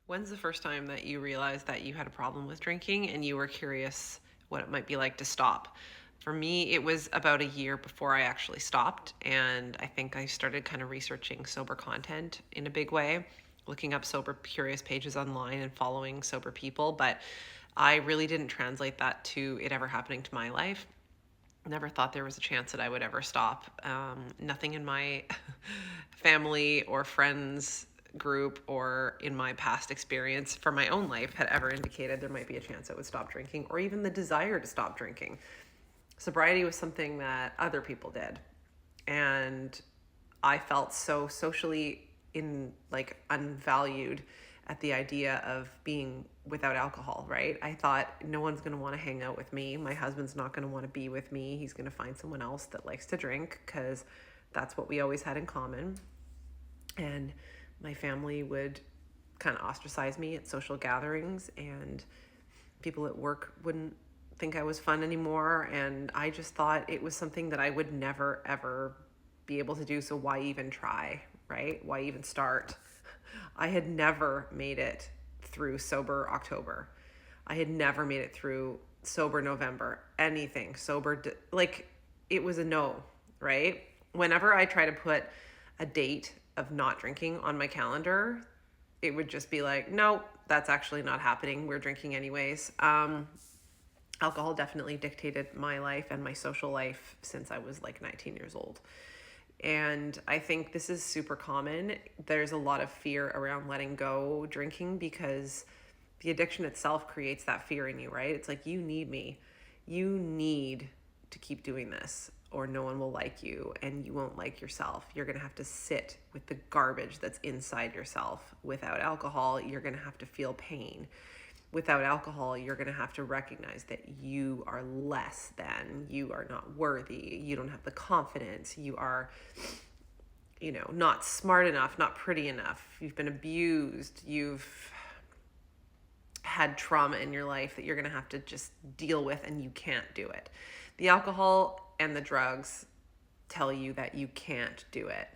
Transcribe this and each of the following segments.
When's the first time that you realized that you had a problem with drinking and you were curious what it might be like to stop? For me, it was about a year before I actually stopped. And I think I started kind of researching sober content in a big way, looking up sober curious pages online and following sober people. But I really didn't translate that to it ever happening to my life. Never thought there was a chance that I would ever stop. Nothing in my family or friends group or in my past experience for my own life had ever indicated there might be a chance I would stop drinking or even the desire to stop drinking. Sobriety was something that other people did. And I felt so socially unvalued at the idea of being without alcohol, right? I thought no one's going to want to hang out with me. My husband's not going to want to be with me. He's going to find someone else that likes to drink because that's what we always had in common. And my family would kind of ostracize me at social gatherings, and people at work wouldn't think I was fun anymore. And I just thought it was something that I would never, ever be able to do. So why even try, right? Why even start? I had never made it through sober October. I had never made it through sober November, anything sober. Like, it was a no, right? Whenever I try to put a date of not drinking on my calendar, it would just be like, no, that's actually not happening. We're drinking anyways. Alcohol definitely dictated my life and my social life since I was like 19 years old. And I think this is super common. There's a lot of fear around letting go drinking because the addiction itself creates that fear in you, right? It's like, you need me. You need to keep doing this or no one will like you and you won't like yourself. You're going to have to sit with the garbage that's inside yourself. Without alcohol, you're going to have to feel pain. Without alcohol, you're going to have to recognize that you are less than, you are not worthy, you don't have the confidence, you are, not smart enough, not pretty enough, you've been abused, you've had trauma in your life that you're going to have to just deal with and you can't do it. The alcohol and the drugs tell you that you can't do it.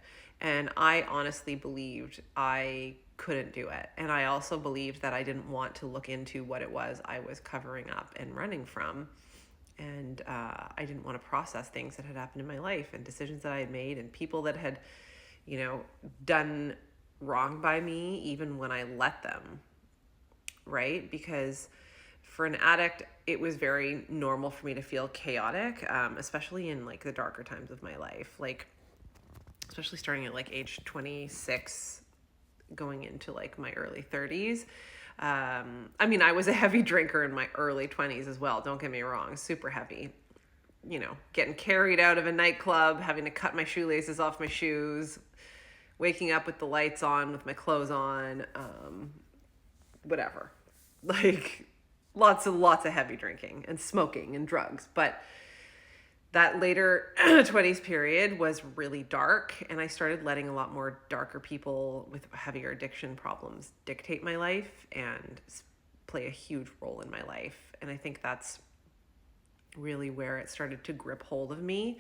And I honestly believed I couldn't do it. And I also believed that I didn't want to look into what it was I was covering up and running from. And I didn't want to process things that had happened in my life and decisions that I had made and people that had, done wrong by me, even when I let them, right? Because for an addict, it was very normal for me to feel chaotic, especially in like the darker times of my life. Like, especially starting at like age 26, going into like my early 30s. I was a heavy drinker in my early 20s as well. Don't get me wrong, super heavy. Getting carried out of a nightclub, having to cut my shoelaces off my shoes, waking up with the lights on, with my clothes on, whatever. Like, lots of heavy drinking and smoking and drugs. But that later 20s period was really dark, and I started letting a lot more darker people with heavier addiction problems dictate my life and play a huge role in my life. And I think that's really where it started to grip hold of me.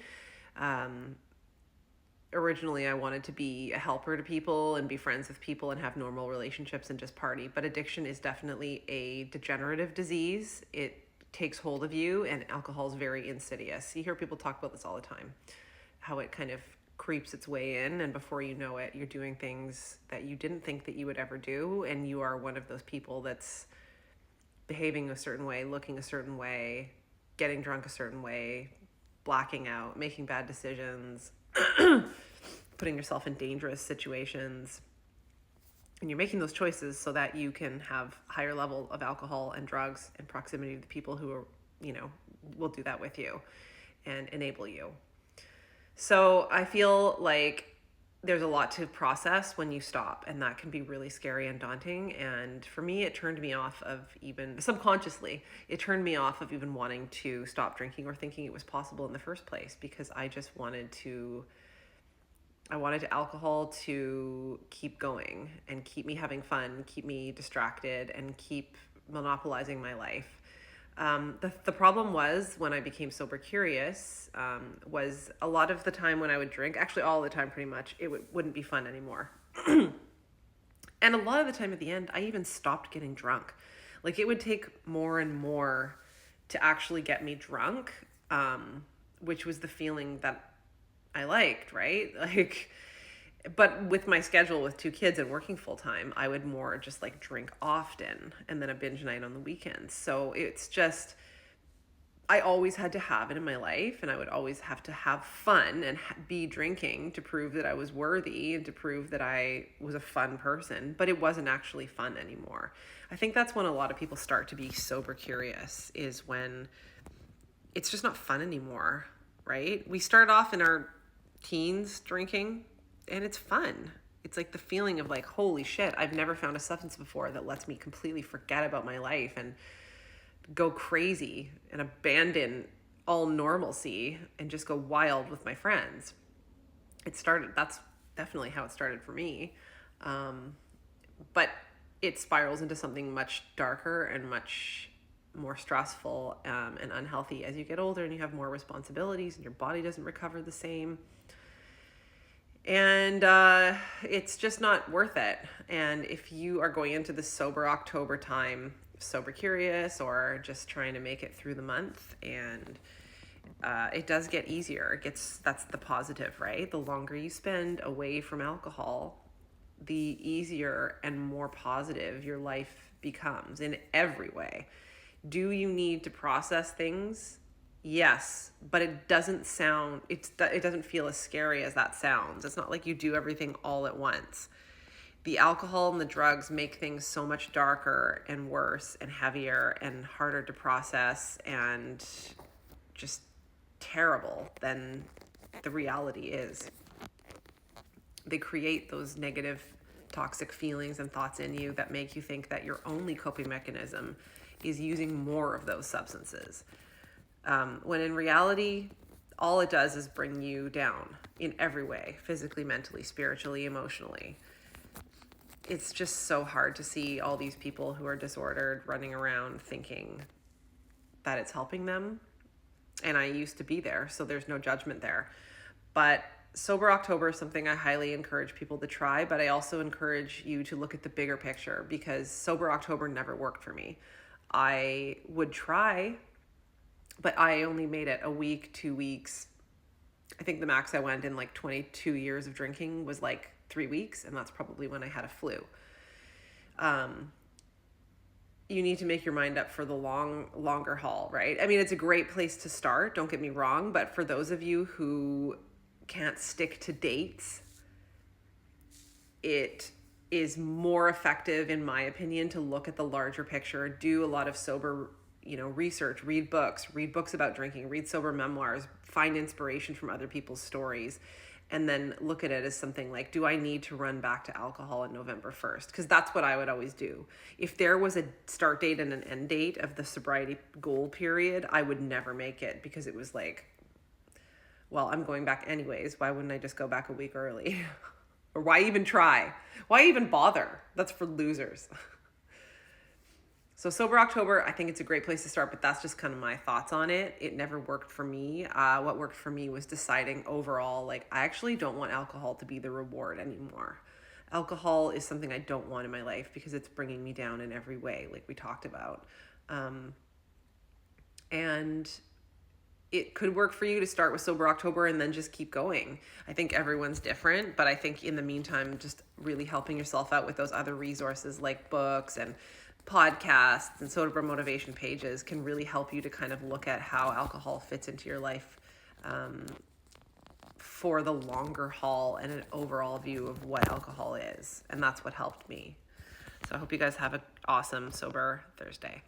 Originally, I wanted to be a helper to people and be friends with people and have normal relationships and just party. But addiction is definitely a degenerative disease. It takes hold of you, and alcohol is very insidious. You hear people talk about this all the time, how it kind of creeps its way in, and before you know it, you're doing things that you didn't think that you would ever do, and you are one of those people that's behaving a certain way, looking a certain way, getting drunk a certain way, blacking out, making bad decisions, putting yourself in dangerous situations. And you're making those choices so that you can have higher level of alcohol and drugs and proximity to the people who are, will do that with you and enable you. So I feel like there's a lot to process when you stop, and that can be really scary and daunting. And for me, it turned me off of, even subconsciously, it turned me off of even wanting to stop drinking or thinking it was possible in the first place, because I just wanted alcohol to keep going and keep me having fun, keep me distracted, and keep monopolizing my life. The problem was, when I became sober curious, was a lot of the time when I would drink, actually all the time pretty much, it wouldn't be fun anymore. And a lot of the time at the end, I even stopped getting drunk. Like, it would take more and more to actually get me drunk, which was the feeling that I liked, right? Like, but with my schedule with 2 kids and working full time, I would more just like drink often and then a binge night on the weekends. So it's just, I always had to have it in my life, and I would always have to have fun and be drinking to prove that I was worthy and to prove that I was a fun person, but it wasn't actually fun anymore. I think that's when a lot of people start to be sober curious, is when it's just not fun anymore, right? We start off in our teens drinking and it's fun. It's like the feeling of like, holy shit, I've never found a substance before that lets me completely forget about my life and go crazy and abandon all normalcy and just go wild with my friends. That's definitely how it started for me. But it spirals into something much darker and much more stressful, and unhealthy as you get older and you have more responsibilities and your body doesn't recover the same. And it's just not worth it. And if you are going into the sober October time, sober curious or just trying to make it through the month, and it does get easier. That's the positive, right? The longer you spend away from alcohol, the easier and more positive your life becomes in every way. Do you need to process things? Yes, but it doesn't feel as scary as that sounds. It's not like you do everything all at once. The alcohol and the drugs make things so much darker and worse and heavier and harder to process and just terrible than the reality is. They create those negative, toxic feelings and thoughts in you that make you think that your only coping mechanism is using more of those substances. When in reality, all it does is bring you down in every way, physically, mentally, spiritually, emotionally. It's just so hard to see all these people who are disordered running around thinking that it's helping them. And I used to be there, so there's no judgment there. But Sober October is something I highly encourage people to try, but I also encourage you to look at the bigger picture, because Sober October never worked for me. I would try, but I only made it a week, 2 weeks. I think the max I went in like 22 years of drinking was like 3 weeks, and that's probably when I had a flu. You need to make your mind up for the longer haul, right? I mean, it's a great place to start, don't get me wrong, but for those of you who can't stick to dates, it is more effective, in my opinion, to look at the larger picture, do a lot of sober, research, read books about drinking, read sober memoirs, find inspiration from other people's stories, and then look at it as something like, do I need to run back to alcohol on November 1st? Because that's what I would always do. If there was a start date and an end date of the sobriety goal period, I would never make it, because it was like, well, I'm going back anyways. Why wouldn't I just go back a week early? Or why even try? Why even bother? That's for losers. So Sober October, I think it's a great place to start, but that's just kind of my thoughts on it. It never worked for me. What worked for me was deciding overall, like, I actually don't want alcohol to be the reward anymore. Alcohol is something I don't want in my life because it's bringing me down in every way, like we talked about. And it could work for you to start with Sober October and then just keep going. I think everyone's different, but I think in the meantime, just really helping yourself out with those other resources like books and podcasts and sober motivation pages can really help you to kind of look at how alcohol fits into your life, for the longer haul and an overall view of what alcohol is. And that's what helped me. So I hope you guys have an awesome Sober Thursday.